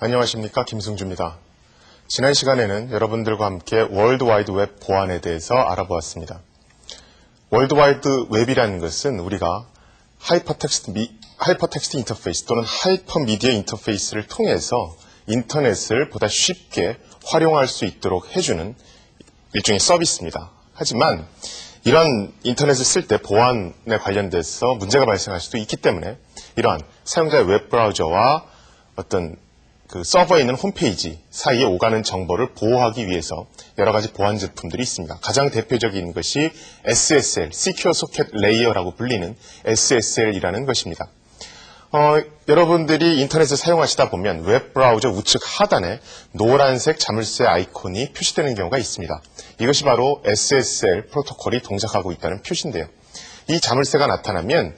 안녕하십니까, 김승주입니다. 지난 시간에는 여러분들과 함께 월드와이드 웹 보안에 대해서 알아보았습니다. 월드와이드 웹이라는 것은 우리가 하이퍼텍스트 인터페이스 또는 하이퍼미디어 인터페이스를 통해서 인터넷을 보다 쉽게 활용할 수 있도록 해주는 일종의 서비스입니다. 하지만 이런 인터넷을 쓸 때 보안에 관련돼서 문제가 발생할 수도 있기 때문에 이러한 사용자의 웹브라우저와 어떤 그 서버에 있는 홈페이지 사이에 오가는 정보를 보호하기 위해서 여러 가지 보안 제품들이 있습니다. 가장 대표적인 것이 SSL, Secure Socket Layer라고 불리는 SSL이라는 것입니다. 여러분들이 인터넷을 사용하시다 보면 웹브라우저 우측 하단에 노란색 자물쇠 아이콘이 표시되는 경우가 있습니다. 이것이 바로 SSL 프로토콜이 동작하고 있다는 표시인데요. 이 자물쇠가 나타나면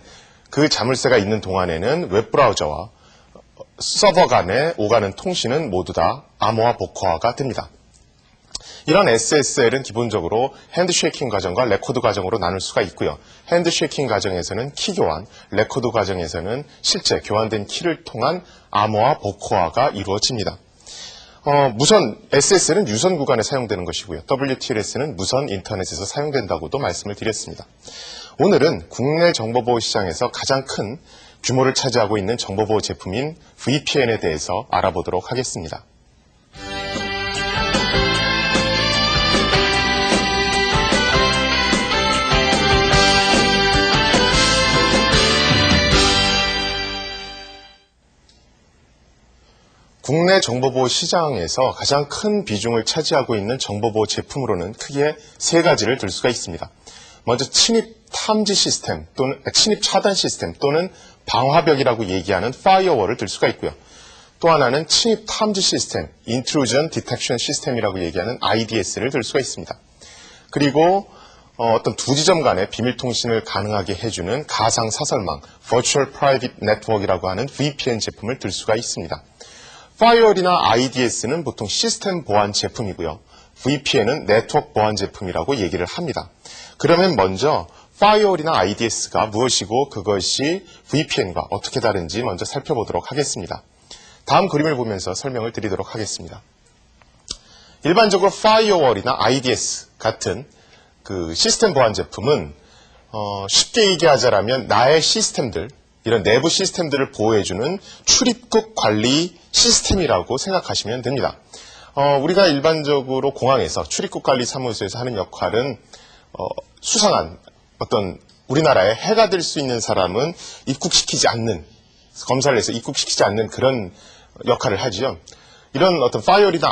그 자물쇠가 있는 동안에는 웹브라우저와 서버 간에 오가는 통신은 모두 다 암호화 복호화가 됩니다. 이런 SSL은 기본적으로 핸드쉐이킹 과정과 레코드 과정으로 나눌 수가 있고요. 핸드쉐이킹 과정에서는 키 교환, 레코드 과정에서는 실제 교환된 키를 통한 암호화 복호화가 이루어집니다. 무선 SSL은 유선 구간에 사용되는 것이고요. WTLS는 무선 인터넷에서 사용된다고도 말씀을 드렸습니다. 오늘은 국내 정보보호 시장에서 가장 큰 규모를 차지하고 있는 정보보호 제품인 VPN에 대해서 알아보도록 하겠습니다. 국내 정보보호 시장에서 가장 큰 비중을 차지하고 있는 정보보호 제품으로는 크게 세 가지를 들 수가 있습니다. 먼저 침입 탐지 시스템 또는 침입 차단 시스템 또는 방화벽이라고 얘기하는 파이어월을 들 수가 있고요. 또 하나는 침입 탐지 시스템, Intrusion Detection System이라고 얘기하는 IDS를 들 수가 있습니다. 그리고 어떤 두 지점 간의 비밀 통신을 가능하게 해주는 가상 사설망, Virtual Private Network이라고 하는 VPN 제품을 들 수가 있습니다. 파이어월이나 IDS는 보통 시스템 보안 제품이고요. VPN은 네트워크 보안 제품이라고 얘기를 합니다. 그러면 먼저 파이어월이나 IDS가 무엇이고 그것이 VPN과 어떻게 다른지 먼저 살펴보도록 하겠습니다. 다음 그림을 보면서 설명을 드리도록 하겠습니다. 일반적으로 파이어월이나 IDS 같은 그 시스템 보안 제품은 쉽게 얘기하자면 나의 시스템들, 이런 내부 시스템들을 보호해주는 출입국 관리 시스템이라고 생각하시면 됩니다. 우리가 일반적으로 공항에서 출입국 관리 사무소에서 하는 역할은 수상한 어떤 우리나라에 해가 될 수 있는 사람은 입국시키지 않는, 검사를 해서 입국시키지 않는 그런 역할을 하지요. 이런 어떤 파이어월이나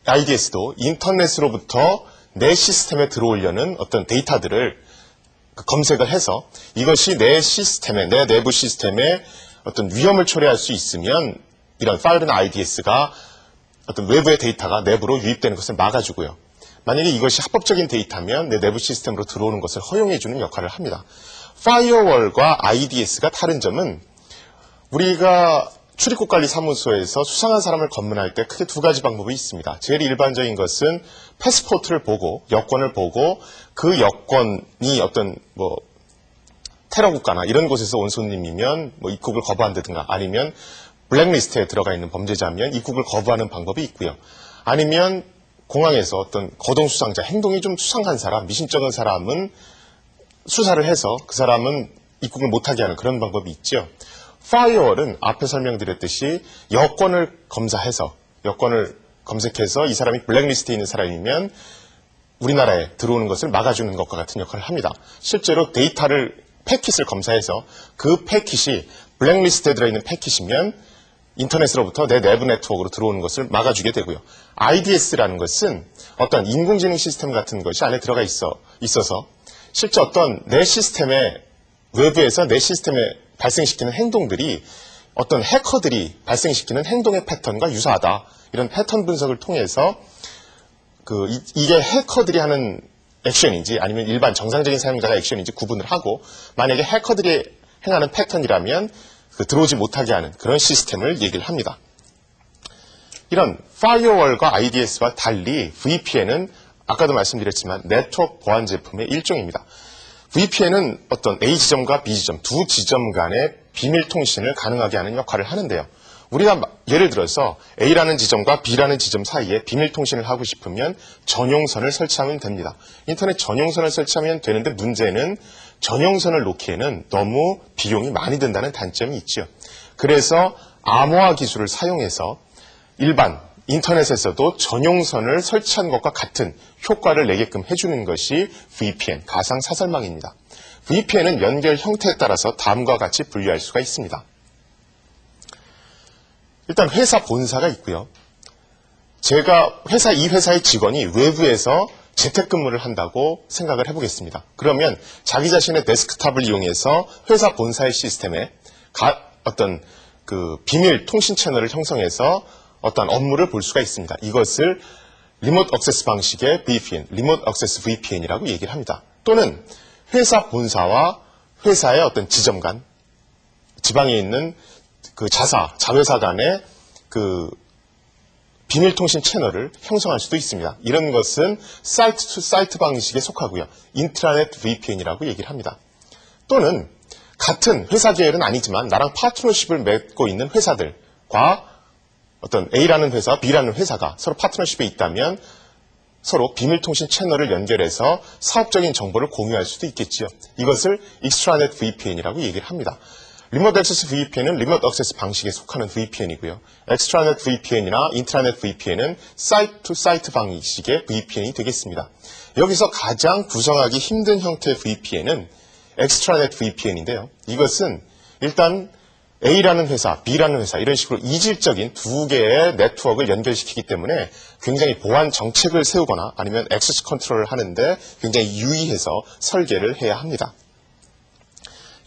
IDS도 인터넷으로부터 내 시스템에 들어오려는 어떤 데이터들을 검색을 해서 이것이 내 시스템에, 내 내부 시스템에 어떤 위험을 초래할 수 있으면 이런 파이어월이나 IDS가 어떤 외부의 데이터가 내부로 유입되는 것을 막아주고요. 만약에 이것이 합법적인 데이터면 내 내부 시스템으로 들어오는 것을 허용해주는 역할을 합니다. 파이어월과 IDS가 다른 점은 우리가 출입국관리 사무소에서 수상한 사람을 검문할 때 크게 두 가지 방법이 있습니다. 제일 일반적인 것은 패스포트를 보고 여권을 보고 그 여권이 어떤 테러 국가나 이런 곳에서 온 손님이면 입국을 거부한다든가 아니면 블랙리스트에 들어가 있는 범죄자면 입국을 거부하는 방법이 있고요. 아니면 공항에서 어떤 거동수상자, 행동이 좀 수상한 사람, 미심쩍은 사람은 수사를 해서 그 사람은 입국을 못하게 하는 그런 방법이 있죠. 파이어월은 앞에 설명드렸듯이 여권을 검사해서, 여권을 검색해서 이 사람이 블랙리스트에 있는 사람이면 우리나라에 들어오는 것을 막아주는 것과 같은 역할을 합니다. 실제로 데이터를, 패킷을 검사해서 그 패킷이 블랙리스트에 들어있는 패킷이면 인터넷으로부터 내 내부 네트워크로 들어오는 것을 막아주게 되고요. IDS라는 것은 어떤 인공지능 시스템 같은 것이 안에 들어가 있어서 실제 어떤 내 시스템에, 외부에서 내 시스템에 발생시키는 행동들이 어떤 해커들이 발생시키는 행동의 패턴과 유사하다. 이런 패턴 분석을 통해서 이게 해커들이 하는 액션인지 아니면 일반 정상적인 사용자가 액션인지 구분을 하고 만약에 해커들이 행하는 패턴이라면 들어오지 못하게 하는 그런 시스템을 얘기를 합니다. 이런 파이어월과 IDS와 달리 VPN은 아까도 말씀드렸지만 네트워크 보안 제품의 일종입니다. VPN은 어떤 A 지점과 B 지점, 두 지점 간의 비밀 통신을 가능하게 하는 역할을 하는데요. 우리가 예를 들어서 A라는 지점과 B라는 지점 사이에 비밀 통신을 하고 싶으면 전용선을 설치하면 됩니다. 인터넷 전용선을 설치하면 되는데 문제는 전용선을 놓기에는 너무 비용이 많이 든다는 단점이 있죠. 그래서 암호화 기술을 사용해서 일반 인터넷에서도 전용선을 설치한 것과 같은 효과를 내게끔 해주는 것이 VPN, 가상 사설망입니다. VPN은 연결 형태에 따라서 다음과 같이 분류할 수가 있습니다. 일단 회사 본사가 있고요. 제가 이 회사의 직원이 외부에서 재택근무를 한다고 생각을 해보겠습니다. 그러면 자기 자신의 데스크탑을 이용해서 회사 본사의 시스템에 어떤 그 비밀 통신 채널을 형성해서 어떤 업무를 볼 수가 있습니다. 이것을 리모트 액세스 방식의 VPN, 리모트 액세스 VPN이라고 얘기를 합니다. 또는 회사 본사와 회사의 어떤 지점 간, 지방에 있는 그 자회사 간의 그 비밀 통신 채널을 형성할 수도 있습니다. 이런 것은 사이트 투 사이트 방식에 속하고요. 인트라넷 VPN이라고 얘기를 합니다. 또는 같은 회사 계열은 아니지만 나랑 파트너십을 맺고 있는 회사들과 어떤 A라는 회사와 B라는 회사가 서로 파트너십에 있다면 서로 비밀통신 채널을 연결해서 사업적인 정보를 공유할 수도 있겠지요. 이것을 extranet VPN이라고 얘기를 합니다. 리모트 액세스 VPN은 리모트 액세스 방식에 속하는 VPN이고요. extranet VPN이나 intranet VPN은 사이트 투 사이트 방식의 VPN이 되겠습니다. 여기서 가장 구성하기 힘든 형태의 VPN은 extranet VPN인데요. 이것은 일단 A라는 회사, B라는 회사 이런 식으로 이질적인 두 개의 네트워크를 연결시키기 때문에 굉장히 보안 정책을 세우거나 아니면 액세스 컨트롤을 하는데 굉장히 유의해서 설계를 해야 합니다.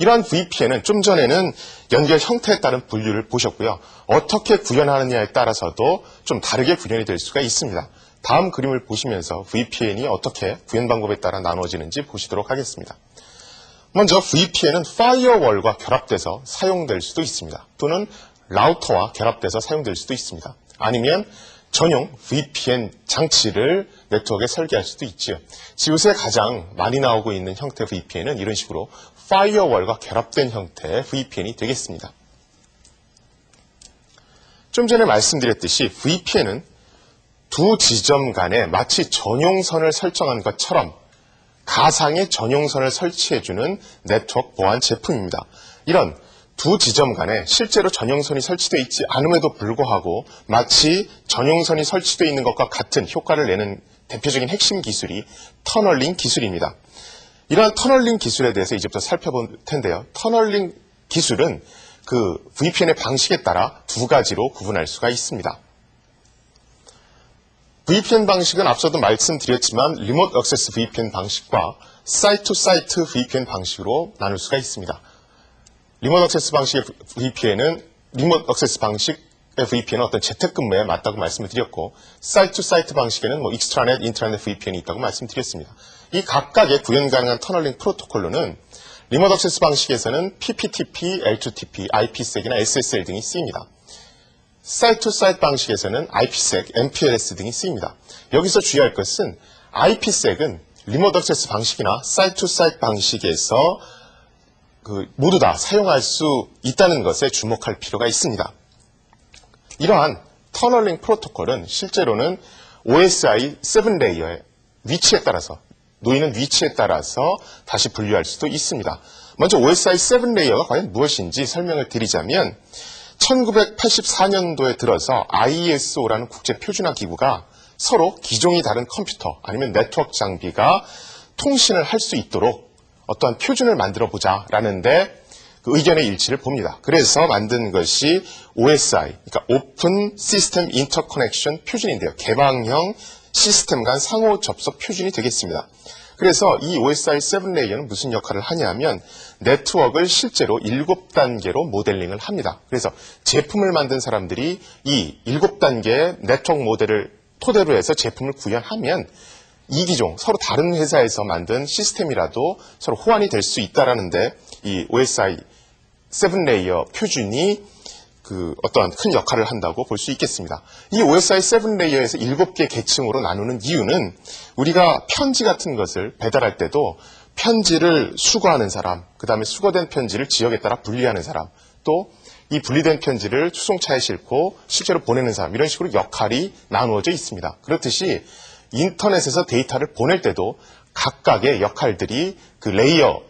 이러한 VPN은 좀 전에는 연결 형태에 따른 분류를 보셨고요. 어떻게 구현하느냐에 따라서도 좀 다르게 구현이 될 수가 있습니다. 다음 그림을 보시면서 VPN이 어떻게 구현 방법에 따라 나누어지는지 보시도록 하겠습니다. 먼저 VPN은 파이어월과 결합돼서 사용될 수도 있습니다. 또는 라우터와 결합돼서 사용될 수도 있습니다. 아니면 전용 VPN 장치를 네트워크에 설계할 수도 있죠. 요새 가장 많이 나오고 있는 형태 VPN은 이런 식으로 파이어월과 결합된 형태의 VPN이 되겠습니다. 좀 전에 말씀드렸듯이 VPN은 두 지점 간에 마치 전용선을 설정한 것처럼 가상의 전용선을 설치해주는 네트워크 보안 제품입니다. 이런 두 지점 간에 실제로 전용선이 설치되어 있지 않음에도 불구하고 마치 전용선이 설치되어 있는 것과 같은 효과를 내는 대표적인 핵심 기술이 터널링 기술입니다. 이러한 터널링 기술에 대해서 이제부터 살펴볼 텐데요. 터널링 기술은 그 VPN의 방식에 따라 두 가지로 구분할 수가 있습니다. VPN 방식은 앞서도 말씀드렸지만 리모트 액세스 VPN 방식과 사이트 투 사이트 VPN 방식으로 나눌 수가 있습니다. 리모트 액세스 방식의 VPN은 리모트 액세스 방식의 VPN은 어떤 재택근무에 맞다고 말씀을 드렸고 사이트 투 사이트 방식에는 익스트라넷, 인트라넷 VPN이 있다고 말씀드렸습니다. 이 각각의 구현 가능한 터널링 프로토콜로는 리모트 액세스 방식에서는 PPTP, L2TP, IPsec이나 SSL 등이 쓰입니다. 사이트 투 사이트 방식에서는 IPsec, MPLS 등이 쓰입니다. 여기서 주의할 것은 IPsec은 리모트 액세스 방식이나 사이트 투 사이트 방식에서 모두 다 사용할 수 있다는 것에 주목할 필요가 있습니다. 이러한 터널링 프로토콜은 실제로는 OSI 7레이어의 위치에 따라서 놓이는 위치에 따라서 다시 분류할 수도 있습니다. 먼저 OSI 7레이어가 과연 무엇인지 설명을 드리자면 1984년도에 들어서 ISO라는 국제표준화 기구가 서로 기종이 다른 컴퓨터 아니면 네트워크 장비가 통신을 할 수 있도록 어떠한 표준을 만들어 보자라는데 그 의견의 일치를 봅니다. 그래서 만든 것이 OSI, 그러니까 오픈 시스템 인터커넥션 표준인데요. 개방형 시스템 간 상호 접속 표준이 되겠습니다. 그래서 이 OSI 7레이어는 무슨 역할을 하냐면 네트워크를 실제로 7단계로 모델링을 합니다. 그래서 제품을 만든 사람들이 이 7단계의 네트워크 모델을 토대로 해서 제품을 구현하면 이기종, 서로 다른 회사에서 만든 시스템이라도 서로 호환이 될 수 있다라는데 이 OSI 7레이어 표준이 어떠한 큰 역할을 한다고 볼 수 있겠습니다. 이 OSI 7레이어에서 7개 계층으로 나누는 이유는 우리가 편지 같은 것을 배달할 때도 편지를 수거하는 사람, 그 다음에 수거된 편지를 지역에 따라 분리하는 사람, 또 이 분리된 편지를 수송차에 싣고 실제로 보내는 사람, 이런 식으로 역할이 나누어져 있습니다. 그렇듯이 인터넷에서 데이터를 보낼 때도 각각의 역할들이 그 레이어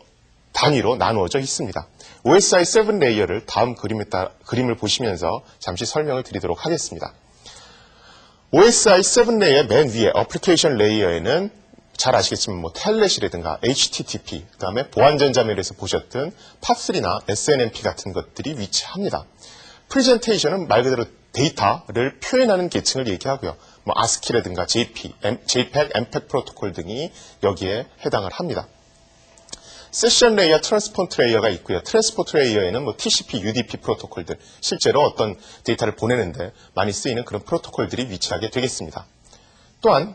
단위로 나누어져 있습니다. OSI 7 레이어를 다음 그림을 보시면서 잠시 설명을 드리도록 하겠습니다. OSI 7 레이어 맨 위에 어플리케이션 레이어에는 잘 아시겠지만 텔넷이라든가 HTTP, 그 다음에 보안전자면에서 보셨던 팝3나 SNMP 같은 것들이 위치합니다. 프레젠테이션은 말 그대로 데이터를 표현하는 계층을 얘기하고요. ASCII라든가 JPEG, MPEG 프로토콜 등이 여기에 해당을 합니다. 세션 레이어, 트랜스포트 레이어가 있고요. 트랜스포트 레이어에는 TCP, UDP 프로토콜들, 실제로 어떤 데이터를 보내는데 많이 쓰이는 그런 프로토콜들이 위치하게 되겠습니다. 또한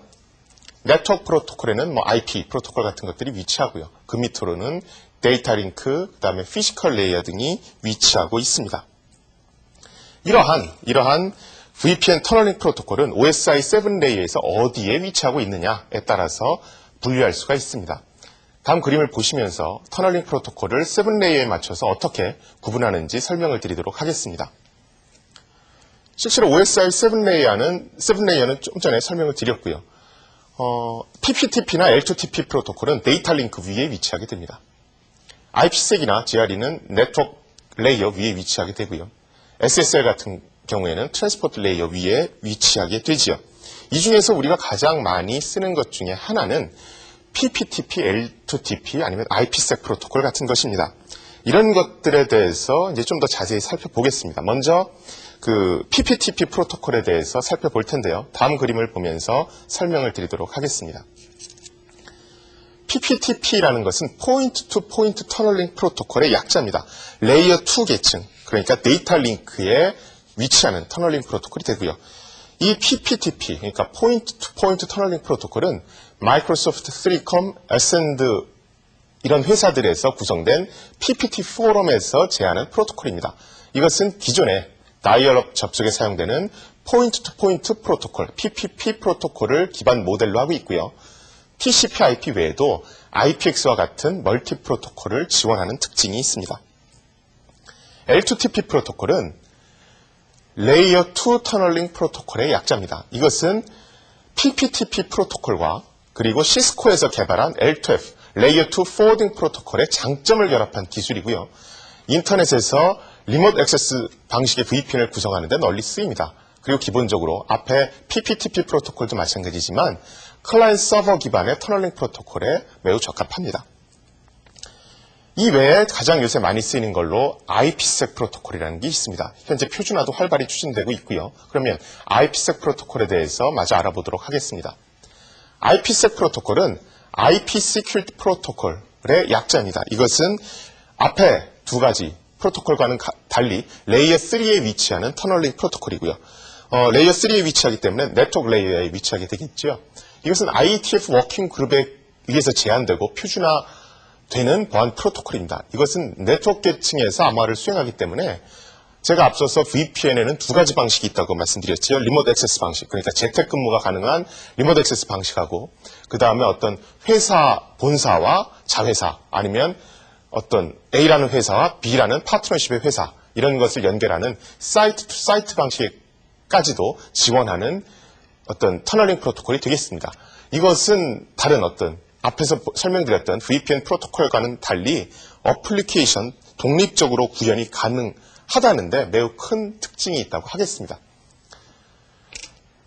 네트워크 프로토콜에는 IP 프로토콜 같은 것들이 위치하고요. 그 밑으로는 데이터 링크, 그 다음에 피지컬 레이어 등이 위치하고 있습니다. 이러한 VPN 터널링 프로토콜은 OSI 7 레이어에서 어디에 위치하고 있느냐에 따라서 분류할 수가 있습니다. 다음 그림을 보시면서 터널링 프로토콜을 7 레이어에 맞춰서 어떻게 구분하는지 설명을 드리도록 하겠습니다. 실제로 OSI 7 레이어는 좀 전에 설명을 드렸고요. PPTP나 L2TP 프로토콜은 데이터 링크 위에 위치하게 됩니다. IPsek이나 GRE는 네트워크 레이어 위에 위치하게 되고요. SSL 같은 경우에는 트랜스포트 레이어 위에 위치하게 되지요. 이 중에서 우리가 가장 많이 쓰는 것 중에 하나는 PPTP, L2TP 아니면 IPsec 프로토콜 같은 것입니다. 이런 것들에 대해서 이제 좀 더 자세히 살펴보겠습니다. 먼저 그 PPTP 프로토콜에 대해서 살펴볼 텐데요. 다음 그림을 보면서 설명을 드리도록 하겠습니다. PPTP라는 것은 포인트 투 포인트 터널링 프로토콜의 약자입니다. 레이어 2 계층, 그러니까 데이터 링크에 위치하는 터널링 프로토콜이 되고요. 이 PPTP, 그러니까 포인트 투 포인트 터널링 프로토콜은 마이크로소프트 3컴, 에센드 이런 회사들에서 구성된 PPT 포럼에서 제안한 프로토콜입니다. 이것은 기존의 다이얼업 접속에 사용되는 포인트 투 포인트 프로토콜, PPP 프로토콜을 기반 모델로 하고 있고요. TCP/IP 외에도 IPX와 같은 멀티 프로토콜을 지원하는 특징이 있습니다. L2TP 프로토콜은 레이어 2 터널링 프로토콜의 약자입니다. 이것은 PPTP 프로토콜과 그리고 시스코에서 개발한 L2F, 레이어 2 포워딩 프로토콜의 장점을 결합한 기술이고요. 인터넷에서 리모트 액세스 방식의 VPN을 구성하는 데 널리 쓰입니다. 그리고 기본적으로 앞에 PPTP 프로토콜도 마찬가지지만 클라이언트 서버 기반의 터널링 프로토콜에 매우 적합합니다. 이 외에 가장 요새 많이 쓰이는 걸로 IPsec 프로토콜이라는 게 있습니다. 현재 표준화도 활발히 추진되고 있고요. 그러면 IPsec 프로토콜에 대해서 마저 알아보도록 하겠습니다. IPsec 프로토콜은 IP Security 프로토콜의 약자입니다. 이것은 앞에 두 가지 프로토콜과는 달리 레이어 3에 위치하는 터널링 프로토콜이고요. 레이어 3에 위치하기 때문에 네트워크 레이어에 위치하게 되겠죠. 이것은 IETF 워킹 그룹에 의해서 제안되고 표준화되는 보안 프로토콜입니다. 이것은 네트워크 계층에서 암호화를 수행하기 때문에 제가 앞서서 VPN에는 두 가지 방식이 있다고 말씀드렸죠. 리모트 액세스 방식, 그러니까 재택근무가 가능한 리모트 액세스 방식하고 그 다음에 어떤 회사 본사와 자회사 아니면 어떤 A라는 회사와 B라는 파트너십의 회사 이런 것을 연결하는 사이트 투 사이트 방식까지도 지원하는 어떤 터널링 프로토콜이 되겠습니다. 이것은 다른 어떤 앞에서 설명드렸던 VPN 프로토콜과는 달리 어플리케이션 독립적으로 구현이 가능하다는데 매우 큰 특징이 있다고 하겠습니다.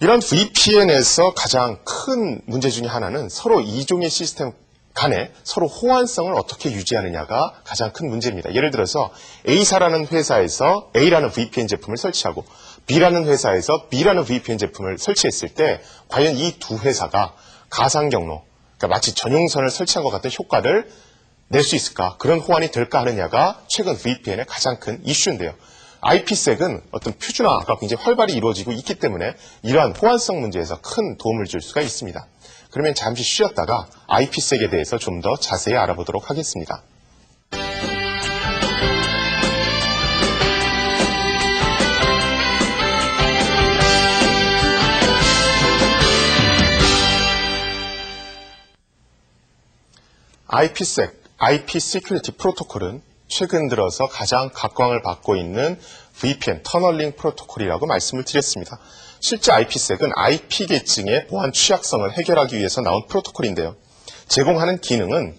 이런 VPN에서 가장 큰 문제 중에 하나는 서로 이종의 시스템 간에 서로 호환성을 어떻게 유지하느냐가 가장 큰 문제입니다. 예를 들어서 A사라는 회사에서 A라는 VPN 제품을 설치하고 B라는 회사에서 B라는 VPN 제품을 설치했을 때 과연 이 두 회사가 가상 경로, 그러니까 마치 전용선을 설치한 것 같은 효과를 낼 수 있을까? 그런 호환이 될까 하느냐가 최근 VPN의 가장 큰 이슈인데요. IPsek은 어떤 표준화가 굉장히 활발히 이루어지고 있기 때문에 이러한 호환성 문제에서 큰 도움을 줄 수가 있습니다. 그러면 잠시 쉬었다가 IPsek에 대해서 좀 더 자세히 알아보도록 하겠습니다. IPsec, IP Security 프로토콜은 최근 들어서 가장 각광을 받고 있는 VPN, 터널링 프로토콜이라고 말씀을 드렸습니다. 실제 IPsec은 IP 계층의 보안 취약성을 해결하기 위해서 나온 프로토콜인데요. 제공하는 기능은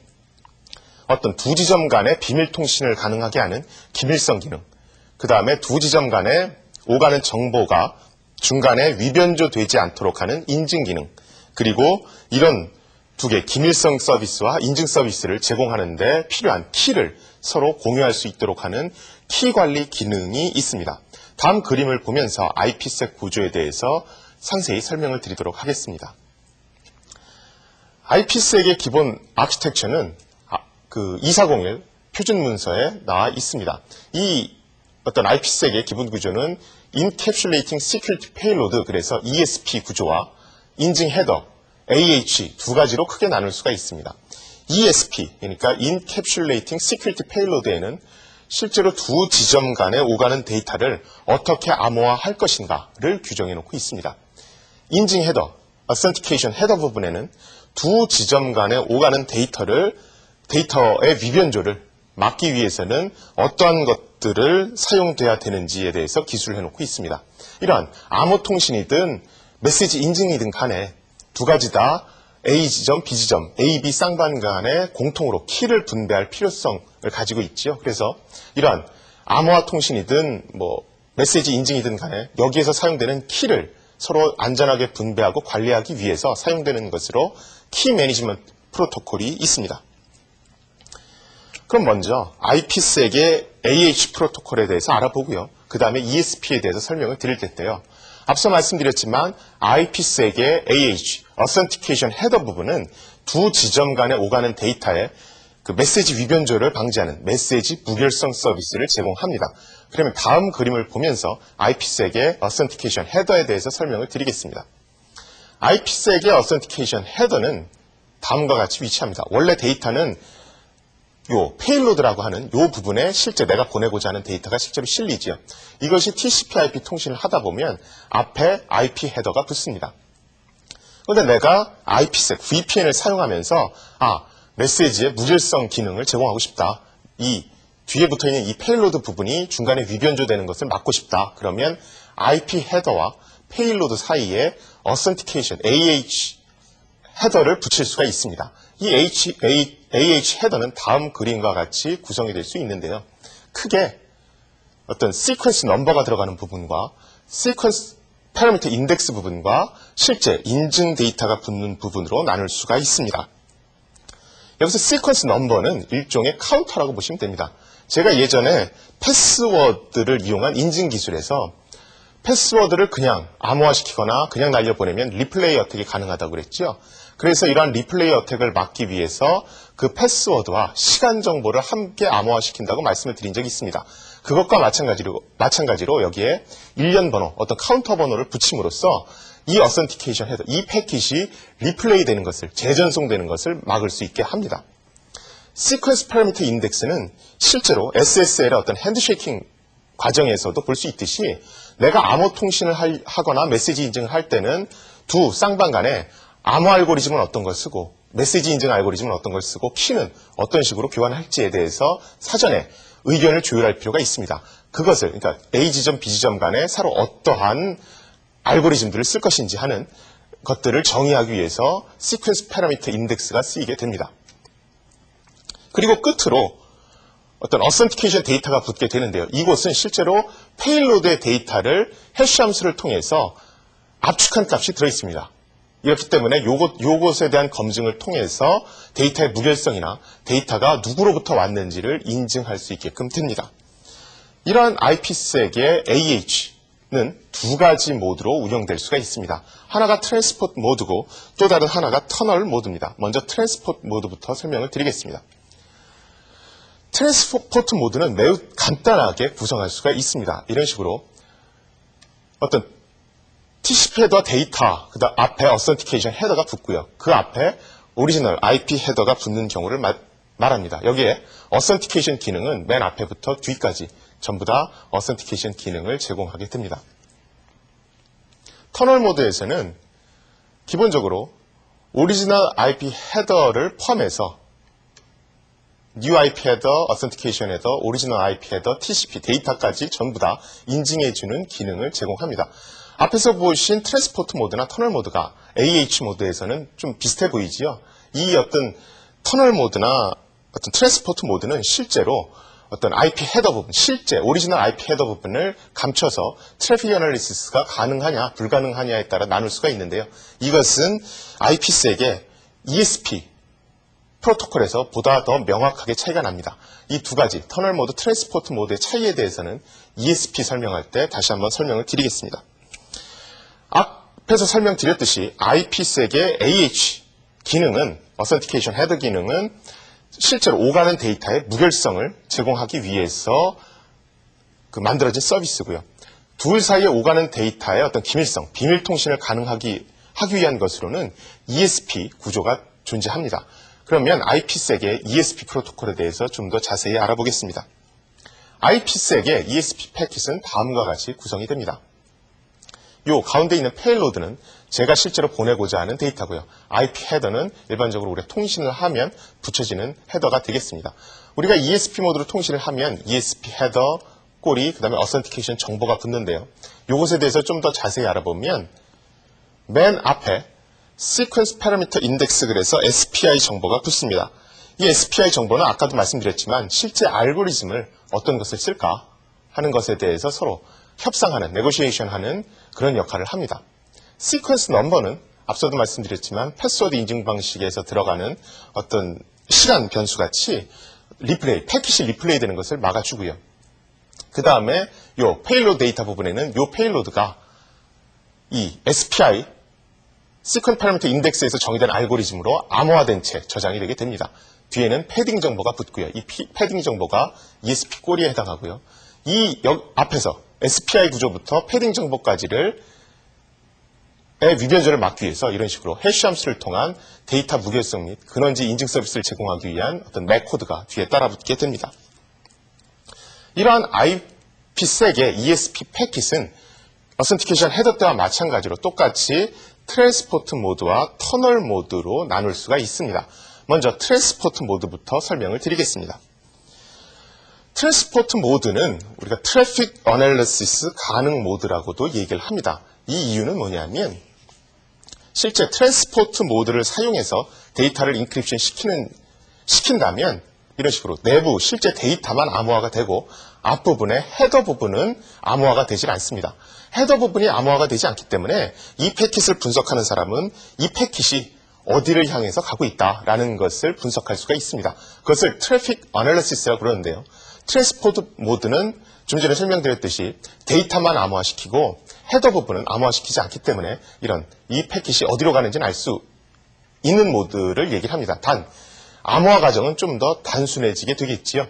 어떤 두 지점 간의 비밀 통신을 가능하게 하는 기밀성 기능, 그 다음에 두 지점 간에 오가는 정보가 중간에 위변조되지 않도록 하는 인증 기능, 그리고 이런 두 개 기밀성 서비스와 인증 서비스를 제공하는 데 필요한 키를 서로 공유할 수 있도록 하는 키 관리 기능이 있습니다. 다음 그림을 보면서 IPsec 구조에 대해서 상세히 설명을 드리도록 하겠습니다. IPsec의 기본 아키텍처는 2401 표준 문서에 나와 있습니다. 이 어떤 IPsec의 기본 구조는 Encapsulating Security Payload, 그래서 ESP 구조와 인증 헤더, AH 두 가지로 크게 나눌 수가 있습니다. ESP, 그러니까 Encapsulating Security Payload에는 실제로 두 지점 간에 오가는 데이터를 어떻게 암호화할 것인가를 규정해 놓고 있습니다. 인증 헤더, Authentication 헤더 부분에는 두 지점 간에 오가는 데이터의 위변조를 막기 위해서는 어떠한 것들을 사용돼야 되는지에 대해서 기술을 해놓고 있습니다. 이러한 암호 통신이든 메시지 인증이든 간에 두 가지 다 A 지점, B 지점, A, B 쌍방 간에 공통으로 키를 분배할 필요성을 가지고 있죠. 그래서 이러한 암호화 통신이든 메시지 인증이든 간에 여기에서 사용되는 키를 서로 안전하게 분배하고 관리하기 위해서 사용되는 것으로 키 매니지먼트 프로토콜이 있습니다. 그럼 먼저 IPsec의 AH 프로토콜에 대해서 알아보고요. 그 다음에 ESP에 대해서 설명을 드릴 텐데요. 앞서 말씀드렸지만 IPsec의 AH, Authentication 헤더 부분은 두 지점 간에 오가는 데이터의 그 메시지 위변조를 방지하는 메시지 무결성 서비스를 제공합니다. 그러면 다음 그림을 보면서 IPsec의 Authentication 헤더에 대해서 설명을 드리겠습니다. IPsec의 Authentication 헤더는 다음과 같이 위치합니다. 원래 데이터는 요 페일로드라고 하는 요 부분에 실제 내가 보내고자 하는 데이터가 실제로 실리죠. 이것이 TCP/IP 통신을 하다 보면 앞에 IP 헤더가 붙습니다. 그런데 내가 IPsec, VPN을 사용하면서 메시지의 무결성 기능을 제공하고 싶다. 이 뒤에 붙어있는 이 페일로드 부분이 중간에 위변조되는 것을 막고 싶다. 그러면 IP 헤더와 페일로드 사이에 Authentication, AH 헤더를 붙일 수가 있습니다. 이 AH 헤더는 다음 그림과 같이 구성이 될 수 있는데요. 크게 어떤 시퀀스 넘버가 들어가는 부분과 시퀀스 파라미터 인덱스 부분과 실제 인증 데이터가 붙는 부분으로 나눌 수가 있습니다. 여기서 시퀀스 넘버는 일종의 카운터라고 보시면 됩니다. 제가 예전에 패스워드를 이용한 인증 기술에서 패스워드를 그냥 암호화시키거나 그냥 날려보내면 리플레이 어택이 가능하다고 그랬죠. 그래서 이러한 리플레이 어택을 막기 위해서 그 패스워드와 시간 정보를 함께 암호화시킨다고 말씀을 드린 적이 있습니다. 그것과 마찬가지로 여기에 일련 번호, 어떤 카운터 번호를 붙임으로써 이 어센티케이션 헤더, 이 패킷이 리플레이 되는 것을, 재전송되는 것을 막을 수 있게 합니다. 시퀀스 파라미터 인덱스는 실제로 SSL의 어떤 핸드쉐이킹 과정에서도 볼 수 있듯이 내가 암호 통신을 하거나 메시지 인증을 할 때는 두 쌍방 간에 암호 알고리즘은 어떤 걸 쓰고 메시지 인증 알고리즘은 어떤 걸 쓰고 키는 어떤 식으로 교환할지에 대해서 사전에 의견을 조율할 필요가 있습니다. 그것을 그러니까 A 지점, B 지점 간에 서로 어떠한 알고리즘들을 쓸 것인지 하는 것들을 정의하기 위해서 시퀀스 파라미터 인덱스가 쓰이게 됩니다. 그리고 끝으로 어떤 어센티케이션 데이터가 붙게 되는데요. 이곳은 실제로 페일로드의 데이터를 해시 함수를 통해서 압축한 값이 들어있습니다. 이렇기 때문에 요것에 대한 검증을 통해서 데이터의 무결성이나 데이터가 누구로부터 왔는지를 인증할 수 있게끔 됩니다. 이러한 IPsec의 AH는 두 가지 모드로 운영될 수가 있습니다. 하나가 트랜스포트 모드고 또 다른 하나가 터널 모드입니다. 먼저 트랜스포트 모드부터 설명을 드리겠습니다. 트랜스포트 모드는 매우 간단하게 구성할 수가 있습니다. 이런 식으로 어떤 TCP 헤더와 데이터, 그 다음 앞에 어센티케이션 헤더가 붙고요. 그 앞에 오리지널 IP 헤더가 붙는 경우를 말합니다. 여기에 어센티케이션 기능은 맨 앞에부터 뒤까지 전부 다 어센티케이션 기능을 제공하게 됩니다. 터널 모드에서는 기본적으로 오리지널 IP 헤더를 포함해서 New IP 헤더, Authentication 헤더, Original IP 헤더, TCP 데이터까지 전부 다 인증해주는 기능을 제공합니다. 앞에서 보신 트랜스포트 모드나 터널 모드가 AH 모드에서는 좀 비슷해 보이지요. 이 어떤 터널 모드나 어떤 트랜스포트 모드는 실제로 어떤 IP 헤더 부분, 실제 오리지널 IP 헤더 부분을 감춰서 트래픽 애널리시스가 가능하냐, 불가능하냐에 따라 나눌 수가 있는데요. 이것은 IPsek의 ESP 프로토콜에서 보다 더 명확하게 차이가 납니다. 이 두 가지, 터널 모드, 트랜스포트 모드의 차이에 대해서는 ESP 설명할 때 다시 한번 설명을 드리겠습니다. 앞에서 설명드렸듯이 IPsek의 AH 기능은, Authentication Header 기능은 실제로 오가는 데이터의 무결성을 제공하기 위해서 만들어진 서비스고요. 둘 사이에 오가는 데이터의 어떤 기밀성, 비밀 통신을 가능하기 위한 것으로는 ESP 구조가 존재합니다. 그러면 IPsek의 ESP 프로토콜에 대해서 좀 더 자세히 알아보겠습니다. IPsek의 ESP 패킷은 다음과 같이 구성이 됩니다. 요 가운데 있는 페일로드는 제가 실제로 보내고자 하는 데이터고요. IP 헤더는 일반적으로 우리가 통신을 하면 붙여지는 헤더가 되겠습니다. 우리가 ESP 모드로 통신을 하면 ESP 헤더, 꼬리, 그 다음에 Authentication 정보가 붙는데요. 요것에 대해서 좀 더 자세히 알아보면 맨 앞에 Sequence Parameter Index 그래서 SPI 정보가 붙습니다. 이 SPI 정보는 아까도 말씀드렸지만 실제 알고리즘을 어떤 것을 쓸까 하는 것에 대해서 서로 협상하는, 네고시에이션하는 그런 역할을 합니다. 시퀀스 넘버는 앞서도 말씀드렸지만 패스워드 인증 방식에서 들어가는 어떤 시간 변수같이 패킷이 리플레이 되는 것을 막아주고요. 그 다음에 요 페일로드 데이터 부분에는 요 페일로드가 이 SPI Sequence Parameter Index에서 정의된 알고리즘으로 암호화된 채 저장이 되게 됩니다. 뒤에는 패딩 정보가 붙고요. 이 패딩 정보가 ESP 꼬리에 해당하고요. 앞에서 SPI 구조부터 패딩 정보까지를 위변조를 막기 위해서 이런 식으로 해시 함수를 통한 데이터 무결성 및 근원지 인증 서비스를 제공하기 위한 어떤 맥 코드가 뒤에 따라붙게 됩니다. 이러한 IPsek의 ESP 패킷은 어센티케이션 헤더 때와 마찬가지로 똑같이 트랜스포트 모드와 터널 모드로 나눌 수가 있습니다. 먼저 트랜스포트 모드부터 설명을 드리겠습니다. 트랜스포트 모드는 우리가 트래픽 어널리시스 가능 모드라고도 얘기를 합니다. 이 이유는 뭐냐면 실제 트랜스포트 모드를 사용해서 데이터를 인크립션 시킨다면 이런 식으로 내부 실제 데이터만 암호화가 되고 앞부분의 헤더 부분은 암호화가 되질 않습니다. 헤더 부분이 암호화가 되지 않기 때문에 이 패킷을 분석하는 사람은 이 패킷이 어디를 향해서 가고 있다라는 것을 분석할 수가 있습니다. 그것을 트래픽 어널리시스라고 그러는데요. 트랜스포트 모드는 좀 전에 설명드렸듯이 데이터만 암호화시키고 헤더 부분은 암호화시키지 않기 때문에 이 패킷이 어디로 가는지는 알 수 있는 모드를 얘기를 합니다. 단, 암호화 과정은 좀 더 단순해지게 되겠지요.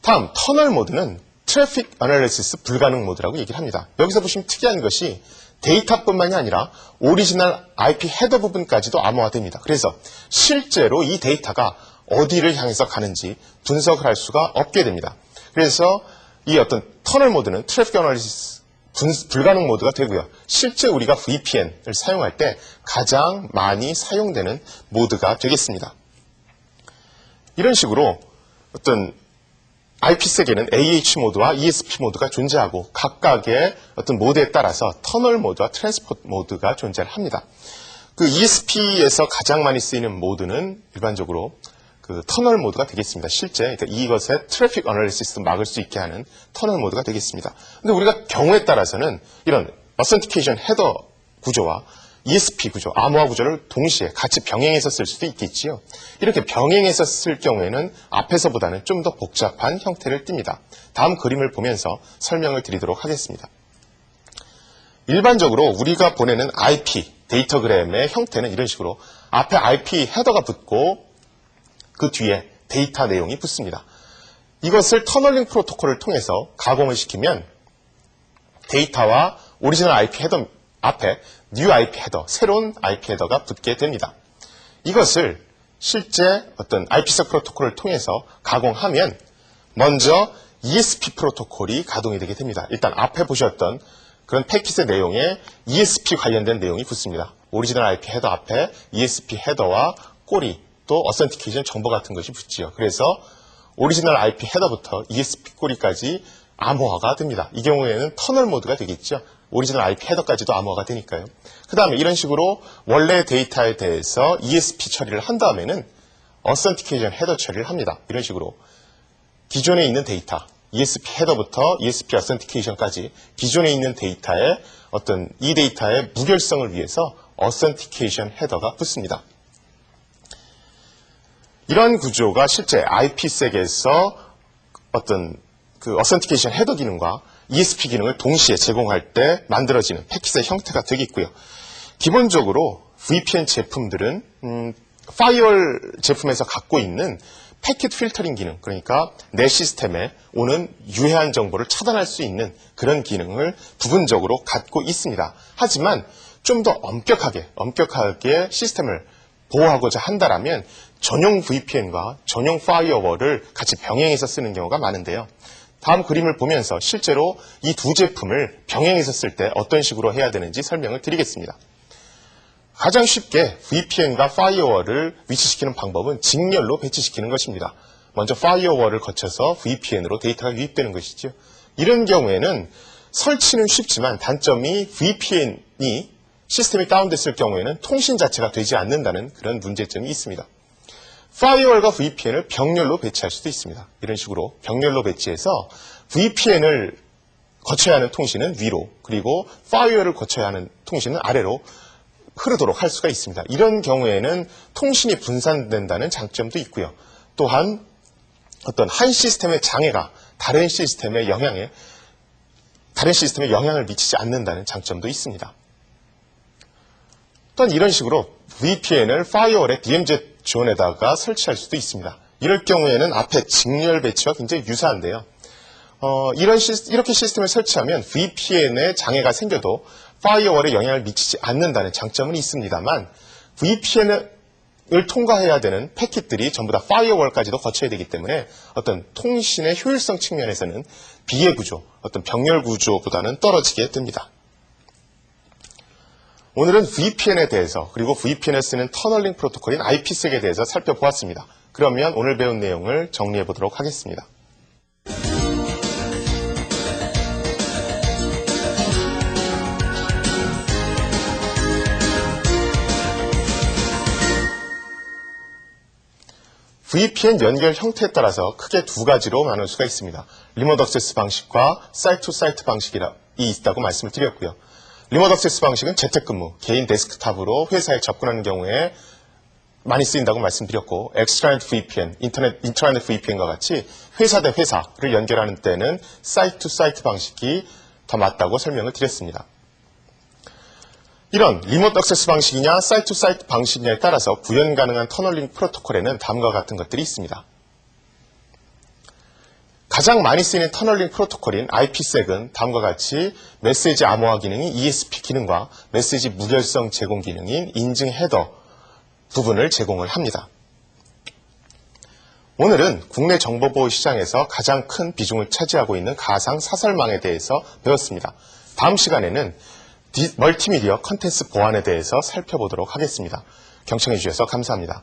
다음, 터널 모드는 트래픽 어널리시스 불가능 모드라고 얘기를 합니다. 여기서 보시면 특이한 것이 데이터뿐만이 아니라 오리지널 IP 헤더 부분까지도 암호화됩니다. 그래서 실제로 이 데이터가 어디를 향해서 가는지 분석을 할 수가 없게 됩니다. 그래서 이 어떤 터널 모드는 트래픽 어널리시스 불가능 모드가 되고요. 실제 우리가 VPN을 사용할 때 가장 많이 사용되는 모드가 되겠습니다. 이런 식으로 어떤 IPsek에는 AH 모드와 ESP 모드가 존재하고 각각의 어떤 모드에 따라서 터널 모드와 트랜스포트 모드가 존재를 합니다. 그 ESP에서 가장 많이 쓰이는 모드는 일반적으로 그 터널 모드가 되겠습니다. 실제 그러니까 이것의 트래픽 어널리시스 막을 수 있게 하는 터널 모드가 되겠습니다. 근데 우리가 경우에 따라서는 이런 어센티케이션 헤더 구조와 ESP 구조, 암호화 구조를 동시에 같이 병행해서 쓸 수도 있겠지요. 이렇게 병행해서 쓸 경우에는 앞에서보다는 좀 더 복잡한 형태를 띱니다. 다음 그림을 보면서 설명을 드리도록 하겠습니다. 일반적으로 우리가 보내는 IP, 데이터그램의 형태는 이런 식으로 앞에 IP 헤더가 붙고 그 뒤에 데이터 내용이 붙습니다. 이것을 터널링 프로토콜을 통해서 가공을 시키면 데이터와 오리지널 IP 헤더 앞에 new IP 헤더, 새로운 IP 헤더가 붙게 됩니다. 이것을 실제 어떤 IPsec 프로토콜을 통해서 가공하면 먼저 ESP 프로토콜이 가동이 되게 됩니다. 일단 앞에 보셨던 그런 패킷의 내용에 ESP 관련된 내용이 붙습니다. 오리지널 IP 헤더 앞에 ESP 헤더와 꼬리, 또 어센티케이션 정보 같은 것이 붙지요. 그래서 오리지널 IP 헤더부터 ESP 꼬리까지 암호화가 됩니다. 이 경우에는 터널 모드가 되겠죠. 오리지널 IP 헤더까지도 암호화가 되니까요. 그 다음에 이런 식으로 원래 데이터에 대해서 ESP 처리를 한 다음에는 어센티케이션 헤더 처리를 합니다. 이런 식으로 기존에 있는 데이터, ESP 헤더부터 ESP 어센티케이션까지 기존에 있는 데이터의 어떤 이 데이터의 무결성을 위해서 어센티케이션 헤더가 붙습니다. 이러한 구조가 실제 IPsek에서 어떤 그 어센티케이션 헤더 기능과 ESP 기능을 동시에 제공할 때 만들어지는 패킷의 형태가 되겠고요. 기본적으로 VPN 제품들은 파이어월 제품에서 갖고 있는 패킷 필터링 기능, 그러니까 내 시스템에 오는 유해한 정보를 차단할 수 있는 그런 기능을 부분적으로 갖고 있습니다. 하지만 좀 더 엄격하게 시스템을 보호하고자 한다면 전용 VPN과 전용 파이어월을 같이 병행해서 쓰는 경우가 많은데요. 다음 그림을 보면서 실제로 이 두 제품을 병행해서 쓸 때 어떤 식으로 해야 되는지 설명을 드리겠습니다. 가장 쉽게 VPN과 파이어월을 위치시키는 방법은 직렬로 배치시키는 것입니다. 먼저 파이어월을 거쳐서 VPN으로 데이터가 유입되는 것이죠. 이런 경우에는 설치는 쉽지만 단점이 VPN이 시스템이 다운됐을 경우에는 통신 자체가 되지 않는다는 그런 문제점이 있습니다. 파이어월과 VPN을 병렬로 배치할 수도 있습니다. 이런 식으로 병렬로 배치해서 VPN을 거쳐야 하는 통신은 위로, 그리고 파이어월을 거쳐야 하는 통신은 아래로 흐르도록 할 수가 있습니다. 이런 경우에는 통신이 분산된다는 장점도 있고요. 또한 어떤 한 시스템의 장애가 다른 시스템에 영향을 미치지 않는다는 장점도 있습니다. 또한 이런 식으로 VPN을 파이어월의 DMZ 존에다가 설치할 수도 있습니다. 이럴 경우에는 앞에 직렬 배치와 굉장히 유사한데요. 이렇게 시스템을 설치하면 VPN에 장애가 생겨도 파이어월에 영향을 미치지 않는다는 장점은 있습니다만 VPN을 통과해야 되는 패킷들이 전부 다 파이어월까지도 거쳐야 되기 때문에 어떤 통신의 효율성 측면에서는 비례 구조, 어떤 병렬 구조보다는 떨어지게 됩니다. 오늘은 VPN에 대해서 그리고 VPN을 쓰는 터널링 프로토콜인 IPsek에 대해서 살펴보았습니다. 그러면 오늘 배운 내용을 정리해 보도록 하겠습니다. VPN 연결 형태에 따라서 크게 두 가지로 나눌 수가 있습니다. 리모트 액세스 방식과 사이트 투 사이트 방식이 있다고 말씀을 드렸고요. 리모트 액세스 방식은 재택근무, 개인 데스크탑으로 회사에 접근하는 경우에 많이 쓰인다고 말씀드렸고, extranet VPN, 인트라넷 VPN과 같이 회사 대 회사를 연결하는 때는 사이트 투 사이트 방식이 더 맞다고 설명을 드렸습니다. 이런 리모트 액세스 방식이냐 사이트 투 사이트 방식이냐에 따라서 구현 가능한 터널링 프로토콜에는 다음과 같은 것들이 있습니다. 가장 많이 쓰이는 터널링 프로토콜인 IPsek은 다음과 같이 메시지 암호화 기능인 ESP 기능과 메시지 무결성 제공 기능인 인증 헤더 부분을 제공을 합니다. 오늘은 국내 정보보호 시장에서 가장 큰 비중을 차지하고 있는 가상 사설망에 대해서 배웠습니다. 다음 시간에는 멀티미디어 컨텐츠 보안에 대해서 살펴보도록 하겠습니다. 경청해 주셔서 감사합니다.